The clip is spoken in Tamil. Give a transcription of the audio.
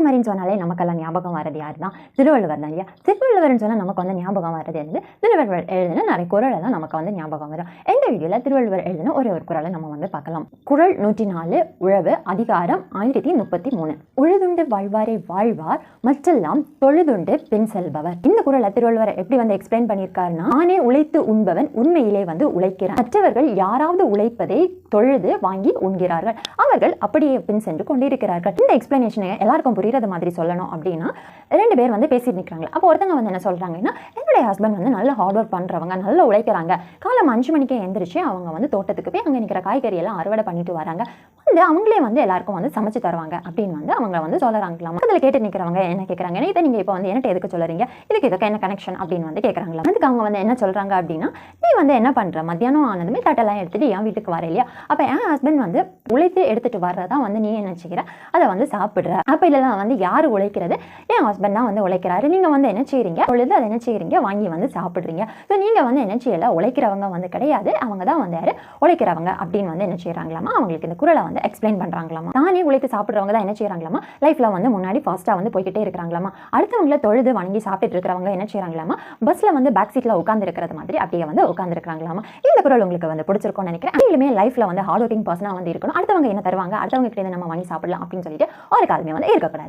கன்னியாகுமரின்னு சொன்னாலே நமக்கெல்லாம் ஞாபகம் வரது யார் தான்? திருவள்ளுவர் தான் இல்லையா? திருவள்ளுவர்னு சொன்னால் நமக்கு வந்து ஞாபகம் வரது வந்து திருவள்ளுவர் எழுதின நிறைய குறளை தான் நமக்கு வந்து ஞாபகம் வரும். இந்த வீடியோவில் திருவள்ளுவர் எழுதின ஒரு குறளை நம்ம வந்து பார்க்கலாம். குறள் 104 உழவு அதிகாரம் 1033. உழுதுண்டு வாழ்வாரே வாழ்வார் மற்றெல்லாம் தொழுதுண்டு பின் செல்பவர். இந்த குறளை திருவள்ளுவர் எப்படி வந்து எக்ஸ்பிளைன் பண்ணியிருக்காருன்னா, நானே உழைத்து உண்பவன் உண்மையிலே வந்து உழைக்கிறான், மற்றவர்கள் யாராவது உழைப்பதை தொழுது வாங்கி உண்கிறார்கள், அவர்கள் அப்படியே பின் சென்று கொண்டிருக்கிறார்கள். இந்த எக்ஸ்பிளனேஷனை எல்லாருக்கும் புரியுறது மாதிரி சொல்லணும் அப்படின்னா, ரெண்டு பேர் வந்து பேசிட்டு நிற்கிறாங்க. அப்போ ஒருத்தங்க வந்து என்ன சொல்றாங்கன்னா, என்னுடைய ஹஸ்பண்ட் வந்து நல்ல ஹார்ட் ஒர்க் பண்றவங்க, நல்லா உழைக்கிறாங்க, காலம் 5 மணிக்கே எந்திரிச்சு அவங்க வந்து தோட்டத்துக்கு போய் அங்கே நிற்கிற காய்கறி எல்லாம் அறுவடை பண்ணிட்டு வராங்க, வந்து அவங்களே வந்து எல்லாருக்கும் வந்து சமைச்சு தருவாங்க அப்படின்னு வந்து அவங்க வந்து சொல்லறாங்களாம். அதில் கேட்டு நிற்கிறவங்க என்ன கேட்குறாங்க, இதை நீங்க இப்போ வந்து என்கிட்ட எதுக்கு சொல்றீங்க, இதுக்கு இதுக்கு என்ன கனெக்ஷன் அப்படின்னு வந்து கேட்குறாங்களா. அதுக்கு அவங்க வந்து என்ன சொல்றாங்க அப்படின்னா, நீ வந்து என்ன பண்ற, மத்தியானம் ஆனதுமே தட்டெல்லாம் எடுத்துட்டு என் வீட்டுக்கு வர இல்லையா, அப்போ என் ஹஸ்பண்ட் வந்து உழைத்து எடுத்துட்டு வர்றதான் வந்து நீ என்ன செய்கிற, அதை வந்து சாப்பிட்ற. அப்போ இல்லைலாம் வந்து யார் உழைக்கிறது, என் ஹஸ்பண்ட் தான் வந்து உழைக்கிறாரு, நீங்கள் வந்து என்ன செய்கிறீங்க, பொழுது அதை என்ன செய்கிறீங்க, வாங்கி வந்து சாப்பிட்றீங்க. ஸோ நீங்கள் வந்து என்ன செய்யலை, உழைக்கிறவங்க வந்து கிடையாது, அவங்க தான் வந்து யார் உழைக்கிறவங்க அப்படின்னு வந்து என்ன செய்கிறாங்களாமா, அவங்களுக்கு இந்த குறளை வந்து எக்ஸ்பிளைன் பண்ணுறாங்களாமா. தானே உழைத்து சாப்பிட்றவங்க தான் என்ன செய்கிறாங்களாமா, லைஃப்பில் வந்து முன்னாடி ஃபாஸ்ட்டாக வந்து போய்கிட்டே இருக்கிறாங்களாமா. அடுத்தவங்களை தொழுது வணங்கி சாப்பிட்டுட்டு இருக்கிறவங்க என்ன செய்கிறாங்களாமா, பஸ்ஸில் வந்து பேக் சீட்டில் உட்காந்து இருக்கிறது மாதிரி அப்படியே வந்து உட்காந்துருக்காங்களாமா. இந்த குறள் உங்களுக்கு வந்து பிடிச்சிருக்கும்னு நினைக்கிறேன். நீங்களுமே லைஃப்பில் வந்து ஹார்ட் ஒர்க்கிங் பர்சனாக வந்து இருக்கணும். அடுத்தவங்க என்ன தருவாங்க, அடுத்தவங்க கிட்ட நம்ம வாங்கி சாப்பிடலாம் அப்படின்னு சொல்லிட்டு ஒரு காலமே வந்து இருக்கக்கூடாது.